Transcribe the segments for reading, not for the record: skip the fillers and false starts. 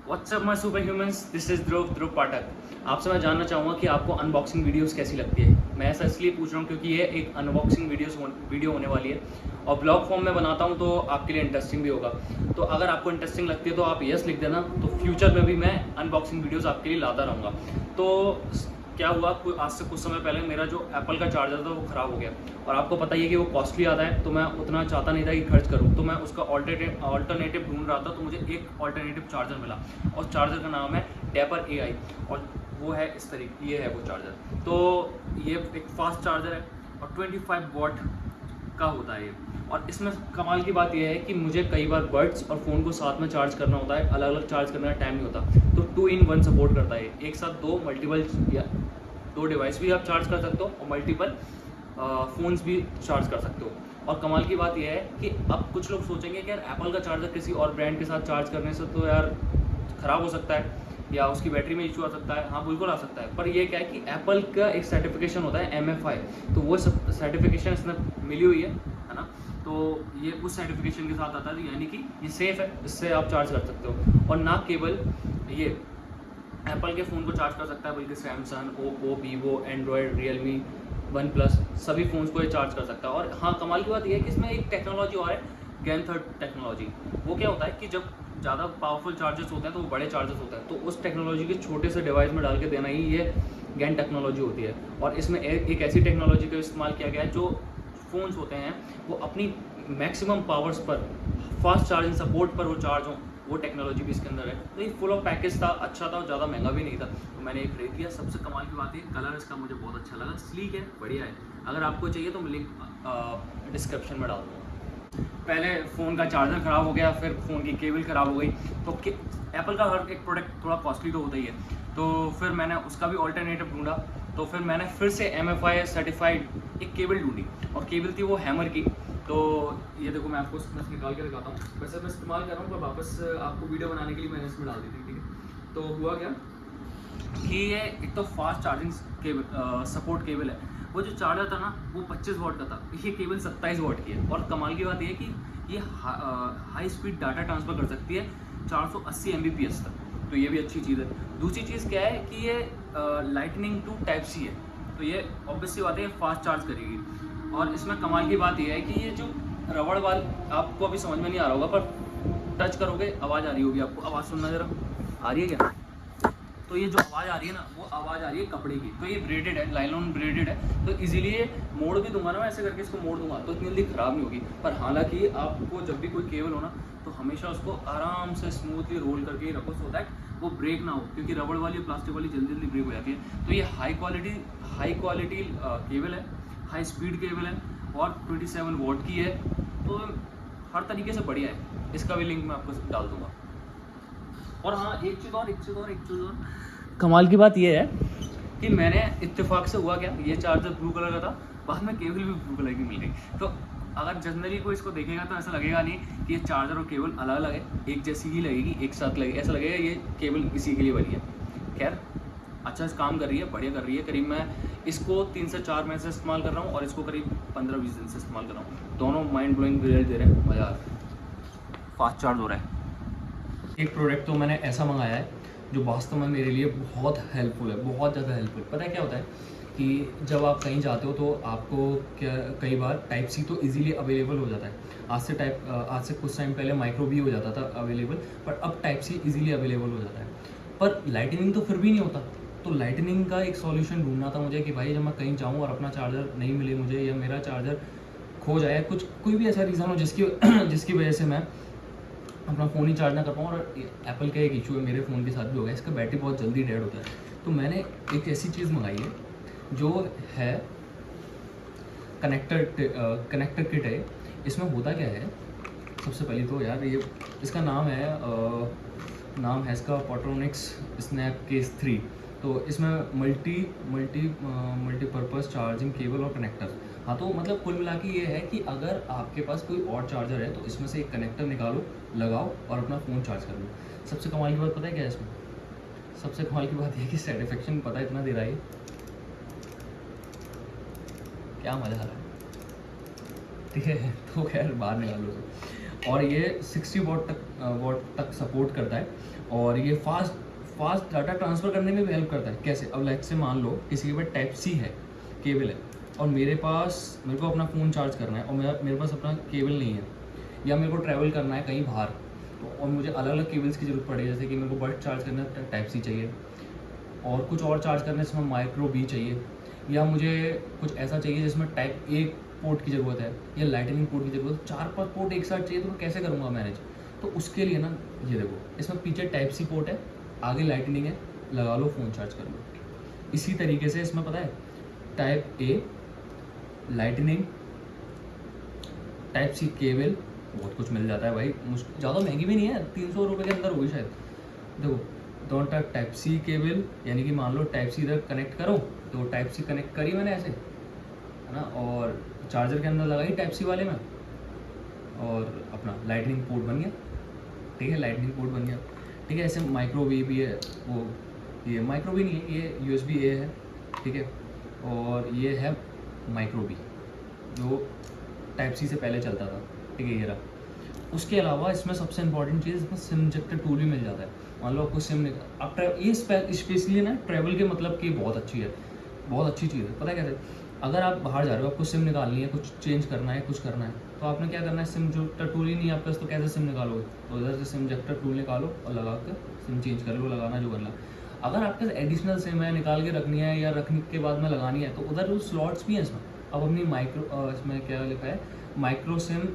WhatsApp my super humans, this is Dhruv Pathak. आपसे मैं जानना चाहूँगा कि आपको अनबॉक्सिंग वीडियोस कैसी लगती है। मैं ऐसा इसलिए पूछ रहा हूँ क्योंकि ये एक अनबॉक्सिंग वीडियो होने वाली है और ब्लॉग फॉर्म में बनाता हूँ तो आपके लिए इंटरेस्टिंग भी होगा। तो अगर आपको इंटरेस्टिंग लगती है तो आप यस लिख देना, तो फ्यूचर में भी मैं अनबॉक्सिंग वीडियोज़ आपके लिए लाता रहूँगा। तो क्या हुआ, आज से कुछ समय पहले मेरा जो एप्पल का चार्जर था वो ख़राब हो गया और आपको पता ही है कि वो कॉस्टली आता है, तो मैं उतना चाहता नहीं था कि खर्च करूँ। तो मैं उसका ऑल्टरनेटिव ढूंढ रहा था, तो मुझे एक ऑल्टरनेटिव चार्जर मिला और चार्जर का नाम है डेपर AI और वो है इस तरीके, ये है वो चार्जर। तो ये एक फास्ट चार्जर है और 25 वॉट का होता है ये। और इसमें कमाल की बात यह है कि मुझे कई बार बड्स और फ़ोन को साथ में चार्ज करना होता है, अलग अलग चार्ज करने का टाइम नहीं होता, तो 2 in 1 सपोर्ट करता है। एक साथ दो डिवाइस भी आप चार्ज कर सकते हो और मल्टीपल फ़ोन्स भी चार्ज कर सकते हो। और कमाल की बात यह है कि अब कुछ लोग सोचेंगे कि यार एप्पल का चार्जर किसी और ब्रांड के साथ चार्ज करने से तो यार ख़राब हो सकता है या उसकी बैटरी में इशू आ सकता है। हाँ, बिल्कुल आ सकता है, पर ये क्या है कि एप्पल का एक सर्टिफिकेशन होता है MFI, तो वो सर्टिफिकेशन इसमें मिली हुई है ना। तो ये उस सर्टिफिकेशन के साथ आता है, यानी कि ये सेफ़ है, इससे आप चार्ज कर सकते हो। और ना केवल ये एप्पल के फ़ोन को चार्ज कर सकता है, बल्कि Samsung, Oppo, Vivo, Android, Realme, one plus सभी फ़ोन्स को ये चार्ज कर सकता है। और हाँ, कमाल की बात ये है कि इसमें एक टेक्नोलॉजी और है, गैन-थर्ड टेक्नोलॉजी। वो क्या होता है कि जब ज़्यादा पावरफुल चार्जर्स होते हैं तो वो बड़े चार्जर्स होते हैं, तो उस टेक्नोलॉजी के छोटे से डिवाइस में डाल के देना ही ये गैन टेक्नोलॉजी होती है। और इसमें एक ऐसी टेक्नोलॉजी का इस्तेमाल किया गया है जो फ़ोन्स होते हैं वो अपनी मैक्सिमम पावर्स पर, फास्ट चार्जिंग सपोर्ट पर वो चार्ज हों, वो टेक्नोलॉजी भी इसके अंदर है। तो ये फुल ऑफ पैकेज था, अच्छा था और ज़्यादा महंगा भी नहीं था, तो मैंने ये खरीद लिया। सबसे कमाल की बात है कलर इसका मुझे बहुत अच्छा लगा, स्लीक है, बढ़िया है। अगर आपको चाहिए तो मैं लिंक डिस्क्रिप्शन में डाल दूँगा। पहले फ़ोन का चार्जर ख़राब हो गया, फिर फ़ोन की केबल ख़राब हो गई, तो एप्पल का हर एक प्रोडक्ट थोड़ा कॉस्टली तो होता ही है, तो फिर मैंने उसका भी ऑल्टरनेटिव ढूंढा। तो फिर मैंने फिर से MFI सर्टिफाइड एक केबल ढूंढी और केबल थी वो हैमर की। तो ये देखो, मैं आपको इसमें निकाल के दिखाता हूँ। वैसे मैं इस्तेमाल कर रहा हूँ, पर वापस आपको वीडियो बनाने के लिए मैंने इसमें डाल दी थी, ठीक है। तो हुआ क्या कि ये एक तो fast charging cable support cable है। वो जो चार्जर था ना वो 25 वॉट का था, ये केबल 27 वॉट की है। और कमाल की बात ये है कि ये हाई स्पीड डाटा ट्रांसफ़र कर सकती है 480 Mbps तक, तो ये भी अच्छी चीज़ है। दूसरी चीज़ क्या है कि ये लाइटनिंग टू टाइप सी है, तो ये ऑब्वियस सी बात है फास्ट चार्ज करेगी। और इसमें कमाल की बात ये है कि ये जो रबड़ वाल, आपको अभी समझ में नहीं आ रहा होगा, पर टच करोगे आवाज़ आ रही होगी आपको। आवाज़ सुनना जरा, आ रही है क्या? तो ये जो आवाज़ आ रही है ना, वो आवाज़ आ रही है कपड़े की। तो ये ब्रेडेड है, लाइलॉन ब्रेडेड है, तो इजीली ये मोड़ भी दूंगा ना, मैं ऐसे करके इसको मोड़ दूंगा तो इतनी जल्दी ख़राब नहीं होगी। पर हालांकि आपको जब भी कोई केबल हो ना, तो हमेशा उसको आराम से स्मूथली रोल करके ही रखो, सो दैट वो ब्रेक ना हो, क्योंकि रबड़ वाली प्लास्टिक वाली जल्दी जल्दी ब्रेक हो जाती है। तो ये हाई क्वालिटी केबल है, हाई स्पीड केबल है और 27 वॉट की है, तो हर तरीके से बढ़िया है। इसका भी लिंक मैं आपको डाल दूँगा। और हाँ, एक चीज़ और कमाल की बात ये है कि मैंने इत्तेफाक से हुआ क्या, ये चार्जर ब्लू कलर का था, बाद में केबल भी ब्लू कलर की मिल गई। तो अगर जनरली कोई इसको देखेगा तो ऐसा लगेगा नहीं कि ये चार्जर और केबल अलग अलग है, एक जैसी ही लगेगी, एक साथ लगेगी, ऐसा लगेगा ये केबल इसी के लिए बनी है। खैर, अच्छा काम कर रही है, बढ़िया कर रही है। करीब मैं इसको 3 से 4 महीने से इस्तेमाल कर रहा हूँ और इसको करीब 15-20 दिन से इस्तेमाल कर रहा हूँ। दोनों माइंड ब्लोइंग रिजल्ट दे रहे हैं, मज़ा आ रहा है, फास्ट चार्ज हो रहा है। एक प्रोडक्ट तो मैंने ऐसा मंगाया है जो वास्तव में मेरे लिए बहुत हेल्पफुल है, बहुत ज़्यादा हेल्पफुल। पता है क्या होता है कि जब आप कहीं जाते हो तो आपको क्या कई बार टाइप सी तो इजीली अवेलेबल हो जाता है। आज से कुछ टाइम पहले माइक्रो भी हो जाता था अवेलेबल, पर अब टाइप सी इजीली अवेलेबल हो जाता है। पर लाइटनिंग तो फिर भी नहीं होता, तो लाइटनिंग का एक सॉल्यूशन ढूंढना था मुझे कि भाई जब मैं कहीं जाऊँ और अपना चार्जर नहीं मिले मुझे, या मेरा चार्जर खो जाए, कोई भी ऐसा रीज़न हो जिसकी वजह से मैं अपना फ़ोन ही चार्ज ना कर पाऊँ। और एप्पल का एक इशू है, मेरे फ़ोन के साथ भी हो गया, इसका बैटरी बहुत जल्दी डेड होता है। तो मैंने एक ऐसी चीज़ मंगाई है जो है कनेक्टर किट है। इसमें होता क्या है, सबसे पहले तो यार ये इसका नाम है इसका पोट्रोनिक्स स्नैप केस 3। तो इसमें मल्टीपर्पज़ चार्जिंग केबल और कनेक्टर। हाँ, तो मतलब कुल मिला के ये है कि अगर आपके पास कोई और चार्जर है तो इसमें से एक कनेक्टर निकालो, लगाओ और अपना फ़ोन चार्ज कर लो। सबसे कमाल की बात पता है क्या है इसमें? सबसे कमाल की बात ये है कि सेटिस्फेक्शन पता है इतना दे रहा है, क्या मज़ा आ रहा है, ठीक है। तो खैर बाहर निकालो। और ये 60 वॉट तक सपोर्ट करता है, और ये फास्ट डाटा ट्रांसफ़र करने में भी हेल्प करता है। कैसे? अब लाइक से मान लो किसी के पास टाइप सी है, केबल है, और मेरे को अपना फ़ोन चार्ज करना है और मेरे पास अपना केबल नहीं है, या मेरे को ट्रैवल करना है कहीं बाहर, तो और मुझे अलग अलग केबल्स की ज़रूरत पड़े, जैसे कि मेरे को बस चार्ज करना है टाइप सी चाहिए, और कुछ और चार्ज करने से माइक्रो बी चाहिए, या मुझे कुछ ऐसा चाहिए जिसमें टाइप ए पोर्ट की ज़रूरत है या लाइटनिंग पोर्ट की ज़रूरत है, 4-5 पोर्ट एक साथ चाहिए, तो मैं कैसे करूँगा मैनेज? तो उसके लिए ना, ये देखो, इसमें पीछे टाइप सी पोर्ट है, आगे लाइटनिंग है, लगा लो, फ़ोन चार्ज कर लो। इसी तरीके से इसमें पता है type A, lightning, type C cable, बहुत कुछ मिल जाता है भाई, ज़्यादा महंगी भी नहीं है, 300 रुपये के अंदर होगी शायद। देखो, दोनों टाइप सी केबल, यानी कि मान लो टाइप सी इधर कनेक्ट करो, तो टाइप सी कनेक्ट करी मैंने ऐसे, है ना, और चार्जर के अंदर लगाई टाइप सी वाले में, और अपना लाइटनिंग पोर्ट बन गया। ठीक है, लाइटनिंग पोर्ट बन गया। ठीक है, ऐसे माइक्रो वी भी है, वो ये माइक्रो वी नहीं है, ये USB A है। ठीक है, और ये है माइक्रो बी जो टाइप सी से पहले चलता था। ठीक है, ये रहा। उसके अलावा इसमें सबसे इंपॉर्टेंट चीज़, इसमें सिम इंजेक्टर टूल भी मिल जाता है। मान लो आपको सिम आप ये स्पेशली ना ट्रैवल के मतलब की बहुत अच्छी है, बहुत अच्छी चीज़ है। पता है कैसे? अगर आप बाहर जा रहे हो, आपको सिम निकालनी है, कुछ चेंज करना है, कुछ करना है, तो आपने क्या करना है, सिम जो टूल ही नहीं है आपके पास, तो कैसे सिम निकालोगे? तो उधर से सिम इंजेक्टर टूल निकालो और लगा कर सिम चेंज कर लो, लगाना जो करना। अगर आपके पास एडिशनल सिम है, निकाल के रखनी है या रखने के बाद में लगानी है, तो उधर वो स्लॉट्स भी हैं इसमें। अब अपनी इसमें क्या लिखा है, माइक्रो सिम,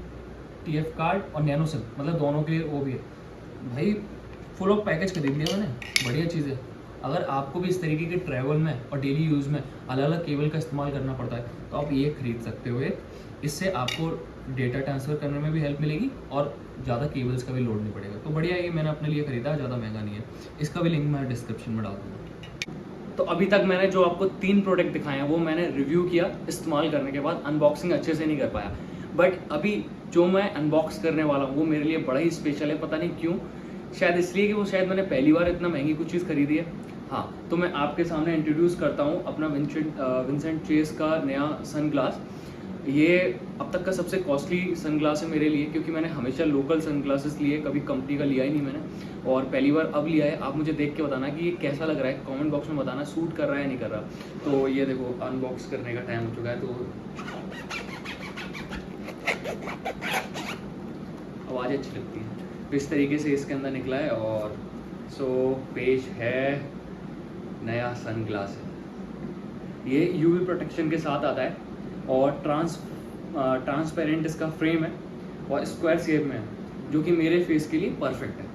TF कार्ड और नैनो सिम, मतलब दोनों के लिए वो भी है। भाई फुल ऑफ पैकेज खरीद लिया मैंने, बढ़िया चीज़ है। अगर आपको भी इस तरीके के ट्रैवल में और डेली यूज़ में अलग अलग केबल का इस्तेमाल करना पड़ता है, तो आप ये खरीद सकते हो। इससे आपको डेटा ट्रांसफ़र करने में भी हेल्प मिलेगी और ज़्यादा केबल्स का भी लोड नहीं पड़ेगा। तो बढ़िया, ये मैंने अपने लिए ख़रीदा, ज़्यादा महंगा नहीं है। इसका भी लिंक मैं डिस्क्रिप्शन में डाल दूँगा। तो अभी तक मैंने जो आपको 3 प्रोडक्ट दिखाए हैं वो मैंने रिव्यू किया, इस्तेमाल करने के बाद अनबॉक्सिंग अच्छे से नहीं कर पाया। बट अभी जो मैं अनबॉक्स करने वाला हूँ वो मेरे लिए बड़ा ही स्पेशल है, पता नहीं क्यों। शायद इसलिए कि वो शायद मैंने पहली बार इतना महंगी कुछ चीज़ खरीदी है। हाँ, तो मैं आपके सामने इंट्रोड्यूस करता हूँ अपना विंसेंट चेस का नया सनग्लास। ये अब तक का सबसे कॉस्टली सनग्लास है मेरे लिए, क्योंकि मैंने हमेशा लोकल सनग्लासेस लिए, कभी कंपनी का लिया ही नहीं मैंने, और पहली बार अब लिया है। आप मुझे देख के बताना कि ये कैसा लग रहा है, कमेंट बॉक्स में बताना, सूट कर रहा है नहीं कर रहा। तो ये देखो, अनबॉक्स करने का टाइम हो चुका है, तो आवाज़ अच्छी लगती है। तो इस तरीके से इसके अंदर निकला है, और पेश है नया सनग्लास है। ये UV प्रोटेक्शन के साथ आता है, और ट्रांसपेरेंट इसका फ्रेम है, और स्क्वायर शेप में है, जो कि मेरे फेस के लिए परफेक्ट है।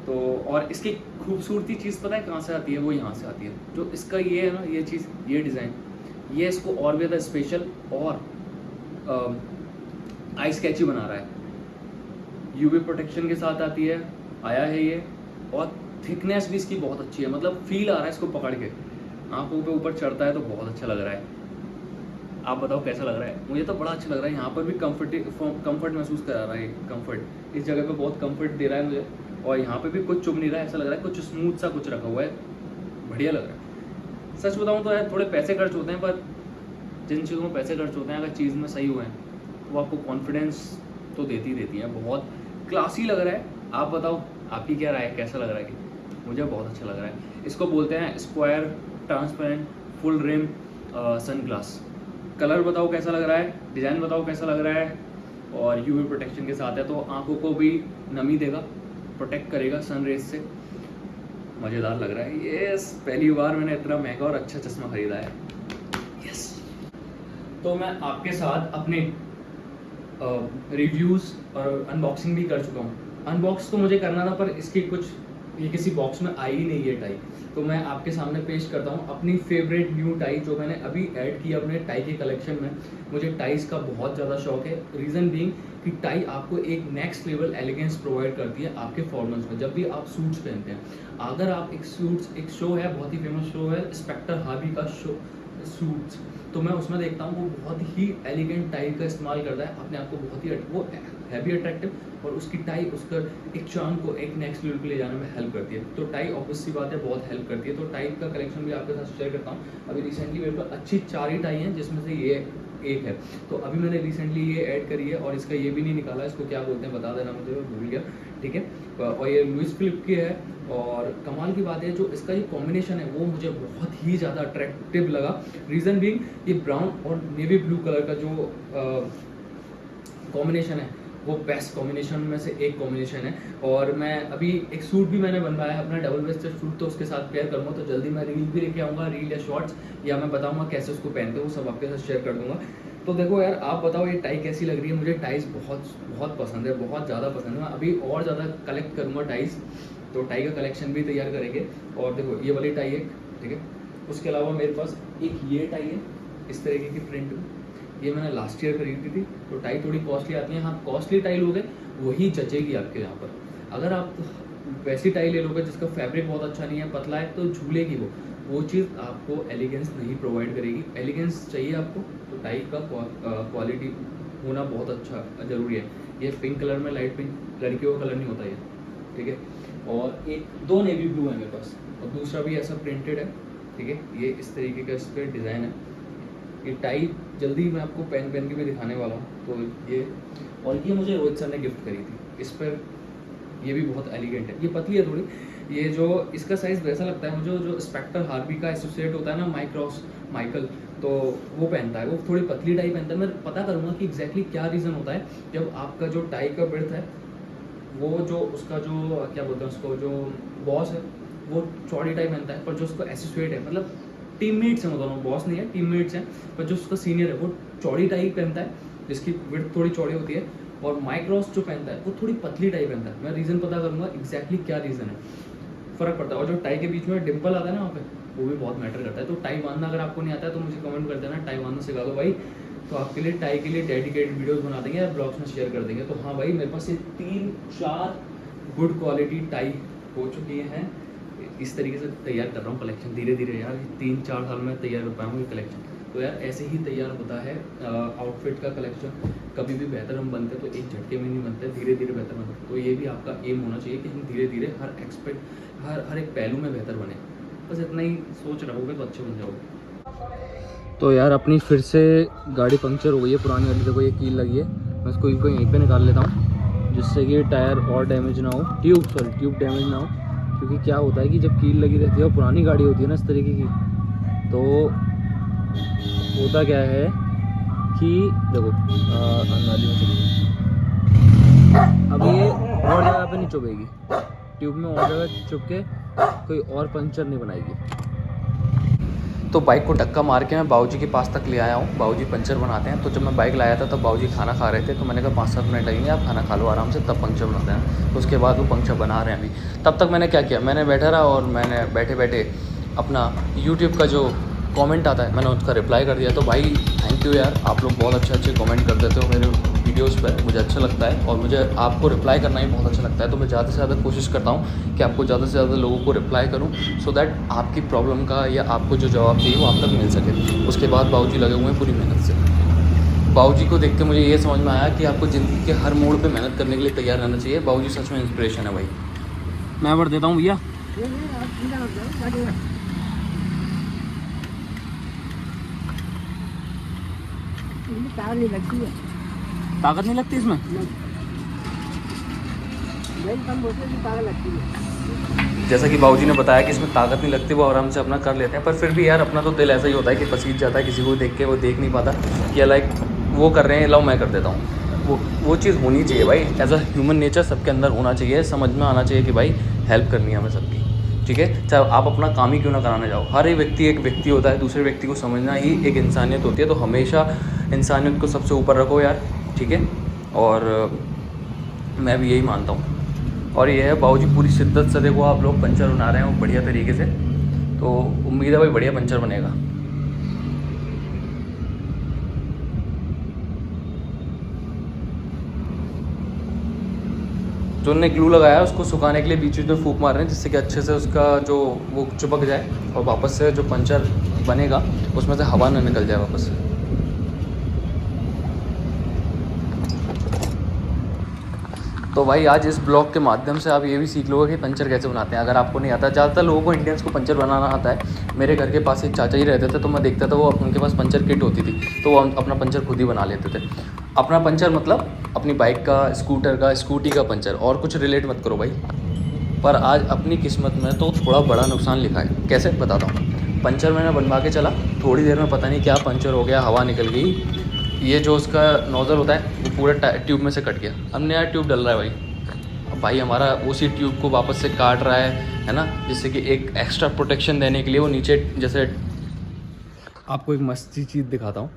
तो और इसकी खूबसूरती चीज़ पता है कहाँ से आती है? वो यहाँ से आती है। जो इसका ये है ना, ये चीज़, ये डिज़ाइन, ये इसको और भी ज़्यादा स्पेशल और आई स्केची बना रहा है। UV प्रोटेक्शन के साथ आती है, आया है ये, और थिकनेस भी इसकी बहुत अच्छी है, मतलब फील आ रहा है इसको पकड़ के, आंखों पे ऊपर चढ़ता है तो बहुत अच्छा लग रहा है। आप बताओ कैसा लग रहा है? मुझे तो बड़ा अच्छा लग रहा है। यहाँ पर भी कंफर्ट महसूस करा रहा है, कंफर्ट इस जगह पे बहुत कंफर्ट दे रहा है मुझे, और यहाँ पे भी कुछ चुभ नहीं रहा है, ऐसा लग रहा है कुछ स्मूथ सा कुछ रखा हुआ है, बढ़िया लग रहा है। सच बताऊँ तो यार, थोड़े पैसे खर्च होते हैं, पर जिन चीज़ों में पैसे खर्च होते हैं, अगर चीज़ में सही हुए हैं तो वो आपको कॉन्फिडेंस तो देती है। बहुत क्लासी लग रहा है। आप बताओ आपकी क्या राय है, कैसा लग रहा है? कि मुझे बहुत अच्छा लग रहा है। इसको बोलते हैं square transparent full rim sunglass. Colour बताओ कैसा लग रहा है, डिज़ाइन बताओ कैसा लग रहा है, और UV प्रोटेक्शन के साथ है, तो आंखों को भी नमी देगा, प्रोटेक्ट करेगा सन रेज से। मज़ेदार लग रहा है। ये पहली बार मैंने इतना महंगा और अच्छा चश्मा खरीदा है। यस, तो मैं आपके साथ अपने रिव्यूज़ और अनबॉक्सिंग भी कर चुका हूँ। अनबॉक्स तो मुझे करना था, पर इसकी ये किसी बॉक्स में आई ही नहीं है टाई, तो मैं आपके सामने पेश करता हूँ अपनी फेवरेट न्यू टाई, जो मैंने अभी ऐड की अपने टाई के कलेक्शन में। मुझे टाइज का बहुत ज़्यादा शौक है, रीज़न बीइंग कि टाई आपको एक नेक्स्ट लेवल एलिगेंस प्रोवाइड करती है आपके फॉर्मल्स में, जब भी आप सूट्स पहनते हैं। अगर आप एक शो है, बहुत ही फेमस शो है स्पेक्टर हार्वी का शो सूट्स, तो मैं उसमें देखता हूँ वो बहुत ही एलिगेंट टाई का इस्तेमाल करता है, अपने आप को बहुत ही वो हैवी अट्रैक्टिव, और उसकी टाई उसका एक चार्म को एक नेक्स्ट लेवल पे ले जाने में हेल्प करती है। तो टाई ऑब्वियसली बात है बहुत हेल्प करती है। तो टाई का कलेक्शन भी आपके साथ शेयर करता हूँ। अभी रिसेंटली मेरे पास अच्छी 4 ही टाई हैं, जिसमें से ये एक है। तो अभी मैंने रिसेंटली ये ऐड करी है और इसका ये भी नहीं निकाला, इसको क्या बोलते हैं बता देना मुझे, भूल गया, ठीक है। और ये लुइस फिलिप की है और कमाल की बात है जो इसका ये कॉम्बिनेशन है वो मुझे बहुत ही ज़्यादा अट्रैक्टिव लगा। रीज़न बीइंग ये ब्राउन और नेवी ब्लू कलर का जो कॉम्बिनेशन है वो बेस्ट कॉम्बिनेशन में से एक कॉम्बिनेशन है। और मैं अभी एक सूट भी मैंने बनवाया है अपना डबल वेस्टेड सूट, तो उसके साथ पेयर करूँगा, तो जल्दी मैं रील भी लेके आऊँगा, रील या शॉर्ट्स, या मैं बताऊँगा कैसे उसको पहनते हैं, वो सब आपके साथ शेयर कर दूँगा। तो देखो यार, आप बताओ ये टाई कैसी लग रही है। मुझे टाइज बहुत पसंद है, बहुत ज़्यादा पसंद है। मैं अभी और ज़्यादा कलेक्ट करूँगा टाइज, तो टाई का कलेक्शन भी तैयार करेंगे। और देखो ये वाली टाई है, ठीक है। उसके अलावा मेरे पास एक ये टाई है इस तरीके की प्रिंट में, ये मैंने लास्ट ईयर खरीदी थी। तो टाई थोड़ी कॉस्टली आती है, हाँ कॉस्टली टाई लोगे वही जचेगी आपके यहाँ पर। अगर आप वैसी टाई ले लोगे जिसका फैब्रिक बहुत अच्छा नहीं है, पतला है, तो झूलेगी वो चीज़ आपको एलिगेंस नहीं प्रोवाइड करेगी। एलिगेंस चाहिए आपको तो टाई का क्वालिटी होना बहुत अच्छा ज़रूरी है। ये पिंक कलर में, लाइट पिंक, लड़कियों का कलर नहीं होता ये, ठीक है। और एक दो नेवी ब्लू है मेरे पास, और दूसरा भी ऐसा प्रिंटेड है, ठीक है। ये इस तरीके का इस पर डिज़ाइन है। ये टाई जल्दी मैं आपको पहन के भी दिखाने वाला हूँ। तो ये, और ये मुझे रोहित सर ने गिफ्ट करी थी। इस पर ये भी बहुत एलिगेंट है, ये पतली है थोड़ी। ये जो इसका साइज़ वैसा लगता है मुझे जो स्पेक्टर हार्वी का एसोसिएट होता है ना, माइकल, तो वो पहनता है, वो थोड़ी पतली टाई पहनता है। मैं पता करूँगा कि एग्जैक्टली क्या रीज़न होता है जब आपका जो टाई का विड्थ है वो जो उसका जो क्या बोलते हैं उसको, जो बॉस है वो चौड़ी टाई पहनता है, पर जो उसका एसोसिएट है, मतलब टीममेट्स हैं, मतलब बॉस नहीं है, टीममेट्स हैं, पर जो उसका सीनियर है वो चौड़ी टाई पहनता है जिसकी विड्थ थोड़ी चौड़ी होती है, और माइक्रॉस जो पहनता है वो थोड़ी पतली टाई पहनता है। मैं रीज़न पता करूँगा एग्जैक्टली क्या रीज़न है, फ़र्क पड़ता है। और जो टाई के बीच में डिम्पल आता है ना वहाँ पे, वो भी बहुत मैटर करता है। तो टाई बांधना अगर आपको नहीं आता है तो मुझे कमेंट कर देना, टाई बांधना सिखा दो भाई, तो आपके लिए टाई के लिए डेडिकेटेड वीडियोस बना देंगे या ब्लॉग्स में शेयर कर देंगे। तो हाँ भाई, मेरे पास ये 3-4 गुड क्वालिटी टाई हो चुकी हैं। इस तरीके से तैयार कर रहा हूँ कलेक्शन धीरे धीरे यार, 3-4 साल में तैयार कर पाऊँगी कलेक्शन। तो यार ऐसे ही तैयार होता है आउटफिट का कलेक्शन। कभी भी बेहतर हम बनते तो एक झटके में नहीं बनते, धीरे धीरे बेहतर बनते। तो ये भी आपका एम होना चाहिए कि हम धीरे धीरे हर एक पहलू में बेहतर बने। बस इतना ही सोच रहोगे तो अच्छे बन जाओगे। तो यार अपनी फिर से गाड़ी पंक्चर हो गई है, पुरानी वाली। देखो ये कील लगी है, मैं इसको यहीं पे निकाल लेता हूँ जिससे कि टायर और डैमेज ना हो, ट्यूब डैमेज ना हो। क्योंकि क्या होता है कि जब कील लगी रहती है और पुरानी गाड़ी होती है ना इस तरीके की, तो होता क्या है कि देखो नाली में चली, अब ये और जगह पे नहीं चुभेगी, ट्यूब में और जगह चुभ के कोई और पंचर नहीं बनाएगी। तो बाइक को धक्का मार के मैं बाबूजी के पास तक ले आया हूँ। बाबूजी पंचर बनाते हैं। तो जब मैं बाइक लाया था तब बाबूजी खाना खा रहे थे, तो मैंने कहा 5-7 मिनट लगेंगे, आप खाना खा लो आराम से, तब पंचर बनाते हैं। तो उसके बाद वो पंचर बना रहे हैं अभी। तब तक मैंने क्या किया, मैंने बैठा रहा और मैंने बैठे बैठे अपना यूट्यूब का जो कमेंट आता है मैंने उसका रिप्लाई कर दिया। तो भाई थैंक यू यार, आप लोग बहुत अच्छे कमेंट कर देते हो मेरे वीडियोस पर, मुझे अच्छा लगता है और मुझे आपको रिप्लाई करना ही बहुत अच्छा लगता है। तो मैं ज़्यादा से ज़्यादा कोशिश करता हूँ कि आपको ज़्यादा से ज़्यादा लोगों को रिप्लाई करूँ, सो दैट आपकी प्रॉब्लम का या आपको जो जवाब चाहिए वो आप तक मिल सके। उसके बाद बाबूजी लगे हुए हैं पूरी मेहनत से। बाबूजी को देख के मुझे ये समझ में आया कि आपको ज़िंदगी के हर मोड़ पर मेहनत करने के लिए तैयार रहना चाहिए। बाबूजी सच में इंस्पिरेशन है भाई। मैं बढ़ देता हूँ भैया। ताकत नहीं लगती इसमें, जैसा कि बाबूजी ने बताया कि इसमें ताकत नहीं लगती, वो आराम से अपना कर लेते हैं। पर फिर भी यार अपना तो दिल ऐसा ही होता है कि पसीज जाता है किसी को देख के, वो देख नहीं पाता कि लाइक वो कर रहे हैं, लाओ मैं कर देता हूँ। वो चीज़ होनी चाहिए भाई, एज अ ह्यूमन नेचर सबके अंदर होना चाहिए, समझ में आना चाहिए कि भाई हेल्प करनी है हमें सबकी, ठीक है। चाहे आप अपना काम ही क्यों ना कराने जाओ, हर एक व्यक्ति होता है, दूसरे व्यक्ति को समझना ही एक इंसानियत होती है। तो हमेशा इंसानियत को सबसे ऊपर रखो यार, ठीक है। और मैं भी यही मानता हूँ। और ये है बाबूजी पूरी शिद्दत से देखो आप लोग पंचर बना रहे हैं बढ़िया तरीके से, तो उम्मीद है भाई बढ़िया पंचर बनेगा। जो उन्होंने ग्लू लगाया है उसको सुखाने के लिए बीच में फूंक मार रहे हैं, जिससे कि अच्छे से उसका जो वो चिपक जाए और वापस से जो पंचर बनेगा उसमें से हवा ना निकल जाए वापस से। तो भाई आज इस ब्लॉग के माध्यम से आप ये भी सीख लोगे कि पंचर कैसे बनाते हैं। अगर आपको नहीं आता, ज़्यादातर लोगों को इंडियंस को पंचर बनाना आता है। मेरे घर के पास एक चाचा ही रहते थे, तो मैं देखता था वो उनके पास पंचर किट होती थी, तो वो अपना पंचर खुद ही बना लेते थे। अपना पंचर मतलब अपनी बाइक का, स्कूटर का, स्कूटी का पंचर, और कुछ रिलेट मत करो भाई। पर आज अपनी किस्मत में तो थोड़ा बड़ा नुकसान लिखा है। कैसे बताता हूँ। पंचर मैंने बनवा के चला, थोड़ी देर में पता नहीं क्या पंचर हो गया, हवा निकल गई, ये जो उसका नोज़ल होता है वो पूरा ट्यूब में से कट गया। अब नया ट्यूब डल रहा है भाई। अब भाई हमारा उसी ट्यूब को वापस से काट रहा है ना, जिससे कि एक एक्स्ट्रा प्रोटेक्शन देने के लिए वो नीचे जैसे। आपको एक मस्ती चीज़ दिखाता हूँ।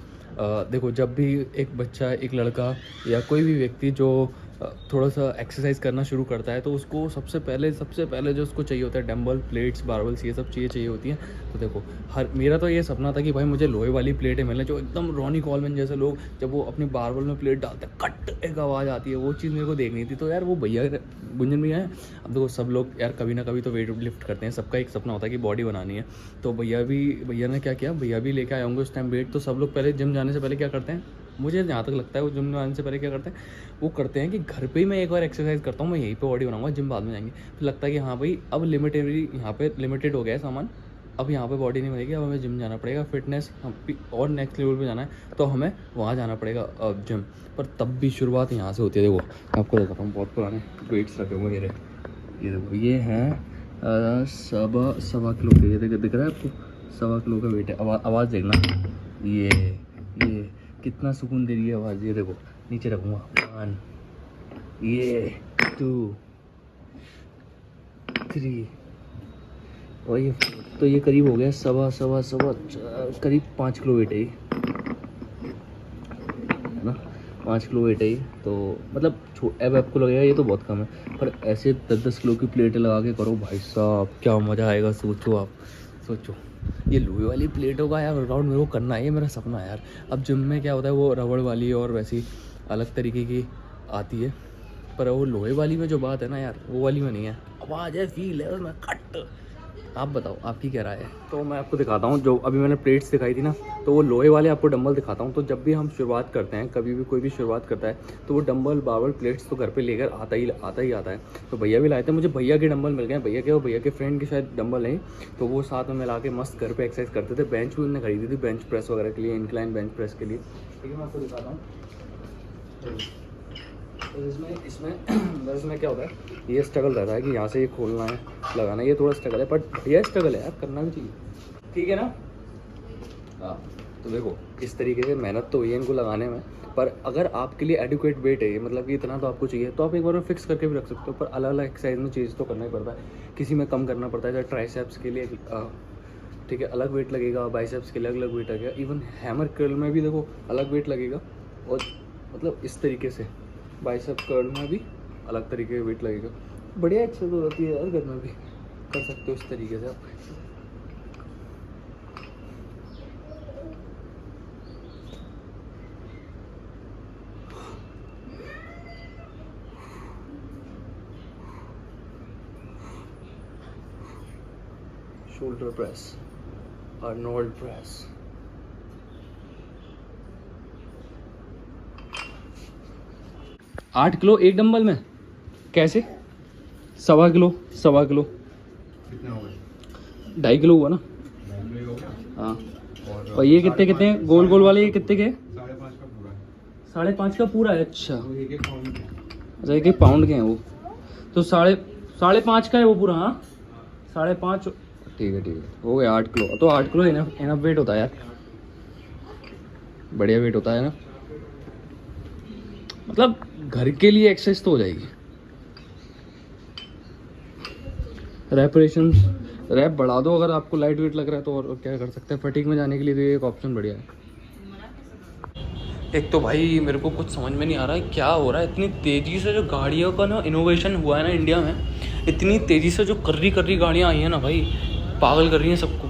देखो, जब भी एक बच्चा, एक लड़का या कोई भी व्यक्ति जो थोड़ा सा एक्सरसाइज करना शुरू करता है, तो उसको सबसे पहले जो उसको चाहिए होता है डंबल, प्लेट्स, बारबल्स, ये सब चीज़ें चाहिए होती हैं। तो देखो, मेरा तो ये सपना था कि भाई मुझे लोहे वाली प्लेटें मिलें, जो एकदम रॉनी कॉलमैन जैसे लोग जब वो अपनी बारबल में प्लेट डालते हैं, कट एक आवाज़ आती है, वो चीज़ मेरे को देखनी थी। तो यार वो भैया गुंजन भैया हैं। अब देखो, सब लोग यार कभी ना कभी तो वेट लिफ्ट करते हैं, सबका एक सपना होता है कि बॉडी बनानी है। तो भैया ने क्या किया, भैया भी लेके आए होंगे उस टाइम वेट। तो सब लोग पहले जिम जाने से पहले क्या करते हैं, मुझे जहाँ तक लगता है वो जिम आने से पहले क्या करते हैं, वो करते हैं कि घर पे ही मैं एक बार एक्सरसाइज करता हूँ, मैं यहीं पे बॉडी बनाऊंगा, जिम बाद में जाएंगे। फिर लगता है कि हाँ भाई अब यहाँ पे लिमिटेड हो गया है सामान, अब यहाँ पे बॉडी नहीं बनेगी, अब हमें जिम जाना पड़ेगा, फिटनेस और नेक्स्ट लेवल पे जाना है तो हमें वहाँ जाना पड़ेगा जिम। पर तब भी शुरुआत यहाँ से होती है। देखो आपको दिखाता हूँ, बहुत पुराने वेट्स रखे हुए ये देखो, ये हैं 1.25 किलो के। ये दिख रहा है आपको, 1.25 किलो का वेट है। आवाज़ देखना, ये कितना सुकून दे रही है आवाज़। ये देखो नीचे रखूँगा, 1, ये 2, 3 और ये तो ये करीब हो गया सवा करीब 5 किलो वेट है ये, है ना। 5 किलो वेट है ये, तो मतलब अब आपको लगेगा ये तो बहुत कम है, पर ऐसे 10-10 किलो की प्लेटें लगा के करो भाई साहब, क्या मज़ा आएगा। सोचो ये लोहे वाली प्लेटों का यार वर्कआउट मेरे को करना है, ये मेरा सपना है यार। अब जिम में क्या होता है, वो रबड़ वाली और वैसी अलग तरीके की आती है, पर वो लोहे वाली में जो बात है ना यार, वो वाली में नहीं है। आवाज़ है, फील है उसमें, कट। आप बताओ आपकी क्या राय है। तो मैं आपको दिखाता हूँ, जो अभी मैंने प्लेट्स दिखाई थी ना, तो वो लोहे वाले आपको डंबल दिखाता हूँ। तो जब भी हम शुरुआत करते हैं, कभी भी कोई भी शुरुआत करता है, तो वो डंबल, बारबल, प्लेट्स तो घर पे लेकर आता ही आता है। तो भैया भी लाए थे, मुझे भैया के डंबल मिल गए। भैया के फ्रेंड के शायद डंबल नहीं, तो वो साथ में मिला के मस्त घर पर एक्सरसाइज करते थे। बेंच भी उन्होंने खरीदी थी, बेंच प्रेस वगैरह के लिए, इंक्लाइन बेंच प्रेस के लिए। ठीक है, मैं आपको दिखाता हूँ। तो इसमें क्या होता है, ये स्ट्रगल रहता है कि यहाँ से ये खोलना है, लगाना है, ये थोड़ा स्ट्रगल है, बट ये स्ट्रगल है यार, करना भी चाहिए, ठीक है ना। हाँ, तो देखो इस तरीके से मेहनत तो हुई है इनको लगाने में, पर अगर आपके लिए एडिक्वेट वेट है, मतलब कि इतना तो आपको चाहिए, तो आप एक बार में फिक्स करके भी रख सकते हो। पर अलग अलग एक्सरसाइज में चीज़ तो करना ही पड़ता है, किसी में कम करना पड़ता है। जैसे ट्राइसेप्स के लिए ठीक है अलग वेट लगेगा, बाइसेप्स के लिए अलग वेट लगेगा, इवन हैमर कर्ल में भी देखो अलग वेट लगेगा। और मतलब इस तरीके से बाइसेप कर्ल में भी अलग तरीके का वेट लगेगा। बढ़िया एक्सरसाइज होती है यार, घर में भी कर सकते हो इस तरीके से आप। शोल्डर प्रेस, आर्नोल्ड प्रेस, आठ किलो एक डंबल में कैसे, 1.25 किलो 2.5 किलो हुआ ना। हाँ, और ये कितने हैं गोल गोल वाले, ये कितने के? 5.5 का पूरा है। अच्छा, 1 पाउंड के हैं वो, तो 5.5 का है वो पूरा। हाँ 5.5, ठीक है हो गया 8 किलो। तो 8 किलो इनफ वेट होता है यार, बढ़िया वेट होता है ना, मतलब घर के लिए एक्सरसाइज तो हो जाएगी। रैप बढ़ा दो अगर आपको लाइट वेट लग रहा है तो, और क्या कर सकते हैं। फटीग में जाने के लिए तो ये एक ऑप्शन बढ़िया है। एक तो भाई मेरे को कुछ समझ में नहीं आ रहा है क्या हो रहा है, इतनी तेज़ी से जो गाड़ियों का ना इनोवेशन हुआ है ना इंडिया में, इतनी तेज़ी से जो कर्री गाड़ियाँ आई हैं ना भाई, पागल कर रही हैं सबको।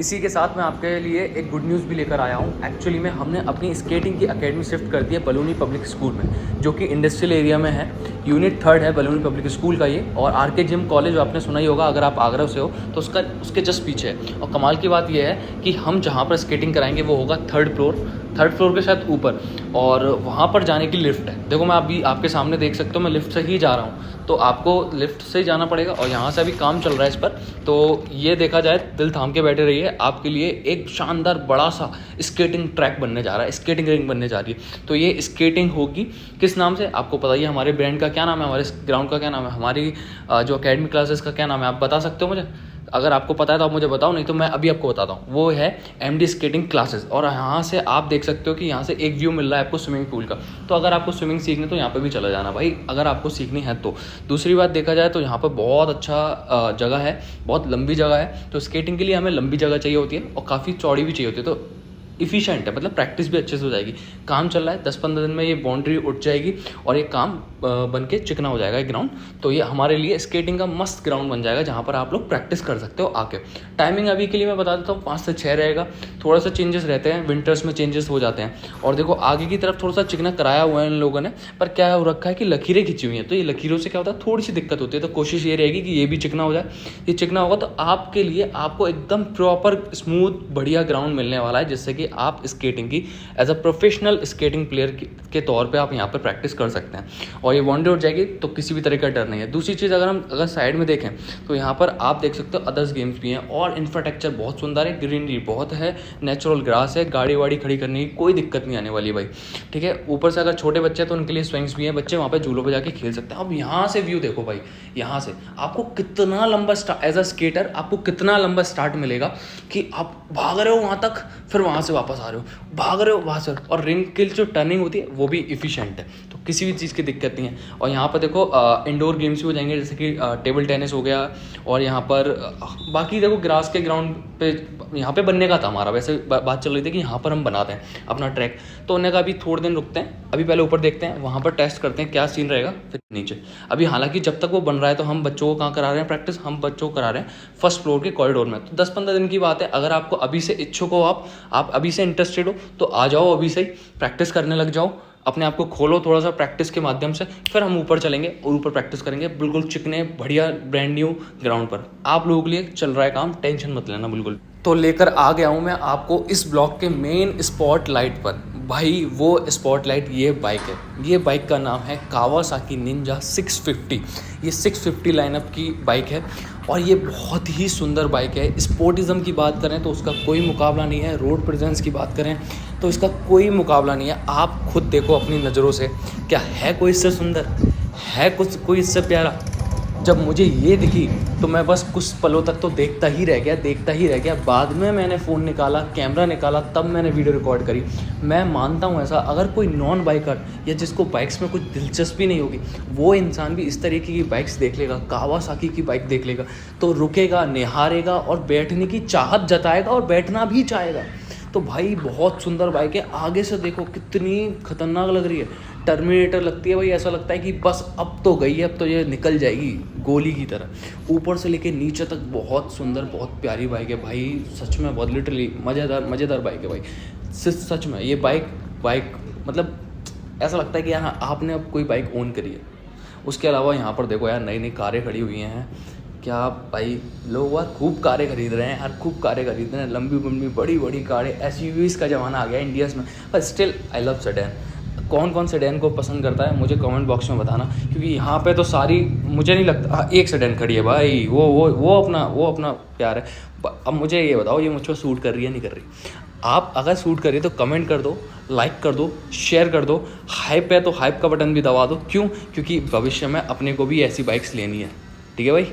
इसी के साथ मैं आपके लिए एक गुड न्यूज़ भी लेकर आया हूँ। एक्चुअली में हमने अपनी स्केटिंग की एकेडमी शिफ्ट कर दी है बलूनी पब्लिक स्कूल में, जो कि इंडस्ट्रियल एरिया में है। यूनिट 3 है बलूनी पब्लिक स्कूल का ये, और आरके जिम कॉलेज आपने सुना ही होगा अगर आप आगरा से हो तो उसके जस्ट पीछे है। और कमाल की बात ये है कि हम जहाँ पर स्केटिंग कराएंगे वो होगा थर्ड फ्लोर के शायद ऊपर, और वहाँ पर जाने की लिफ्ट है। देखो मैं अभी आपके सामने देख सकते हो, मैं लिफ्ट से ही जा रहा हूँ, तो आपको लिफ्ट से ही जाना पड़ेगा। और यहाँ से अभी काम चल रहा है इस पर, तो ये देखा जाए दिल थाम के बैठे रहिए, आपके लिए एक शानदार बड़ा सा स्केटिंग ट्रैक बनने जा रहा है, स्केटिंग रिंग बनने जा रही है। तो ये स्केटिंग होगी किस नाम से आपको पता ही है, हमारे ब्रांड का क्या नाम है, हमारे ग्राउंड का क्या नाम है, हमारी जो अकेडमी क्लासेस का क्या नाम है, आप बता सकते हो मुझे? अगर आपको पता है तो आप मुझे बताओ, नहीं तो मैं अभी आपको बताता हूँ। वो है MD स्केटिंग क्लासेस, और यहाँ से आप देख सकते हो कि यहाँ से एक व्यू मिल रहा है आपको स्विमिंग पूल का। तो अगर आपको स्विमिंग सीखनी तो यहाँ पे भी चला जाना भाई, अगर आपको सीखनी है तो। दूसरी बात देखा जाए तो यहाँ पर बहुत अच्छा जगह है, बहुत लंबी जगह है। तो स्केटिंग के लिए हमें लंबी जगह चाहिए होती है और काफ़ी चौड़ी भी चाहिए होती है, तो इफ़िशेंट है, मतलब प्रैक्टिस भी अच्छे से हो जाएगी। काम चल रहा है, 10-15 दिन में ये बाउंड्री उठ जाएगी और ये काम बन के चिकना हो जाएगा ये ग्राउंड। तो ये हमारे लिए स्केटिंग का मस्त ग्राउंड बन जाएगा जहाँ पर आप लोग प्रैक्टिस कर सकते हो आके। टाइमिंग अभी के लिए मैं बता देता हूँ 5 से 6 रहेगा, थोड़ा सा चेंजेस रहते हैं, विंटर्स में चेंजेस हो जाते हैं। और देखो आगे की तरफ थोड़ा सा चिकना कराया हुआ है इन लोगों ने, पर क्या हो रखा है कि लकीरें खिंची हुई हैं, तो ये लकीरों से क्या होता है थोड़ी सी दिक्कत होती है। तो कोशिश ये रहेगी कि ये भी चिकना हो जाए। ये चिकना होगा तो आपके लिए आपको एकदम प्रॉपर स्मूथ बढ़िया ग्राउंड मिलने वाला है, जिससे कि आप स्केटिंग की as a professional skating player के तौर पे आप यहाँ पर प्रैक्टिस कर सकते हैं। और ये बाउंड्री उठ जाएगी तो किसी भी तरह का डर नहीं है। दूसरी चीज़ अगर साइड में देखें तो यहाँ पर आप देख सकते हो अदर्स गेम्स भी हैं, और इंफ्रास्ट्रक्चर बहुत सुंदर है, ग्रीनरी बहुत है, नेचुरल ग्रास है, गाड़ी वाड़ी खड़ी करने की कोई दिक्कत नहीं आने वाली भाई, ठीक है। ऊपर से अगर छोटे बच्चे हैं तो उनके लिए स्विंग्स भी हैं, बच्चे वहाँ पर झूलों पर जाके खेल सकते हैं। अब यहाँ से व्यू देखो भाई, यहाँ से आपको कितना लंबा एज अ स्केटर आपको कितना लंबा स्टार्ट मिलेगा कि आप भाग रहे हो वहाँ तक, फिर वहाँ से वापस आ रहे हो, भाग रहे हो वहाँ से, और रिंग की जो टर्निंग होती है वो भी इफिशिएंट है, तो किसी भी चीज़ की दिक्कत नहीं है। और यहाँ पर देखो इंडोर गेम्स भी हो जाएंगे, जैसे कि टेबल टेनिस हो गया, और यहाँ पर बाकी देखो ग्रास के ग्राउंड पे यहाँ पे बनने का था हमारा, वैसे बात चल रही थी कि यहाँ पर हम बनाते हैं अपना ट्रैक, तो उन्होंने कहा अभी थोड़े दिन रुकते हैं, अभी पहले ऊपर देखते हैं, वहाँ पर टेस्ट करते हैं क्या सीन रहेगा, फिर नीचे। अभी हालांकि जब तक वो बन रहा है तो हम बच्चों को कहाँ करा रहे हैं प्रैक्टिस, हम बच्चों को करा रहे हैं फर्स्ट फ्लोर के कॉरिडोर में। तो 10-15 दिन की बात है, अगर आपको अभी से इच्छुक हो, आप अभी से इंटरेस्टेड हो तो आ जाओ, अभी से ही प्रैक्टिस करने लग जाओ, अपने आप को खोलो थोड़ा सा प्रैक्टिस के माध्यम से, फिर हम ऊपर चलेंगे और ऊपर प्रैक्टिस करेंगे बिल्कुल चिकने बढ़िया ब्रांड न्यू ग्राउंड पर। आप लोगों के लिए चल रहा है काम, टेंशन मत लेना बिल्कुल। तो लेकर आ गया हूँ मैं आपको इस ब्लॉक के मेन स्पॉट लाइट पर। भाई वो स्पॉट लाइट ये बाइक है, ये बाइक का नाम है कावासाकी निंजा 650। ये 650 लाइनअप की बाइक है और ये बहुत ही सुंदर बाइक है। स्पोर्टिज्म की बात करें तो उसका कोई मुकाबला नहीं है, रोड प्रेजेंस की बात करें तो इसका कोई मुकाबला नहीं है। आप खुद देखो अपनी नज़रों से, क्या है कोई इससे सुंदर, है कुछ कोई इससे प्यारा। जब मुझे ये दिखी तो मैं बस कुछ पलों तक तो देखता ही रह गया। बाद में मैंने फ़ोन निकाला, कैमरा निकाला, तब मैंने वीडियो रिकॉर्ड करी। मैं मानता हूँ ऐसा, अगर कोई नॉन बाइकर या जिसको बाइक्स में कुछ दिलचस्पी नहीं होगी, वो इंसान भी इस तरीके की बाइक्स देख लेगा, कावासाकी की बाइक देख लेगा तो रुकेगा, निहारेगा और बैठने की चाहत जताएगा और बैठना भी चाहेगा। तो भाई बहुत सुंदर बाइक है। आगे से देखो कितनी खतरनाक लग रही है, टर्मिनेटर लगती है भाई। ऐसा लगता है कि बस अब तो गई है, अब तो ये निकल जाएगी गोली की तरह। ऊपर से लेके नीचे तक बहुत सुंदर, बहुत प्यारी बाइक है भाई, सच में बहुत लिटरली मज़ेदार बाइक है भाई। सच में ये बाइक मतलब ऐसा लगता है कि यार आपने अब कोई बाइक ओन करी है। उसके अलावा यहाँ पर देखो यार नई कारें खड़ी हुई हैं, क्या भाई लोग यार खूब कारें खरीद रहे हैं यार, खूब कारें खरीद रहे हैं, लंबी बड़ी कारें। SUVs का ज़माना आ गया इंडिया में, पर स्टिल आई लव सेडान। कौन सेडान को पसंद करता है मुझे कमेंट बॉक्स में बताना, क्योंकि यहाँ पे तो सारी, मुझे नहीं लगता एक सेडान खड़ी है भाई, वो अपना प्यार है। अब मुझे ये बताओ ये मुझ पर सूट कर रही है नहीं कर रही। आप अगर सूट करिए तो कमेंट कर दो, लाइक कर दो, शेयर कर दो, हाइप है तो हाइप का बटन भी दबा दो। क्योंकि भविष्य में अपने को भी ऐसी बाइक्स लेनी है, ठीक है भाई।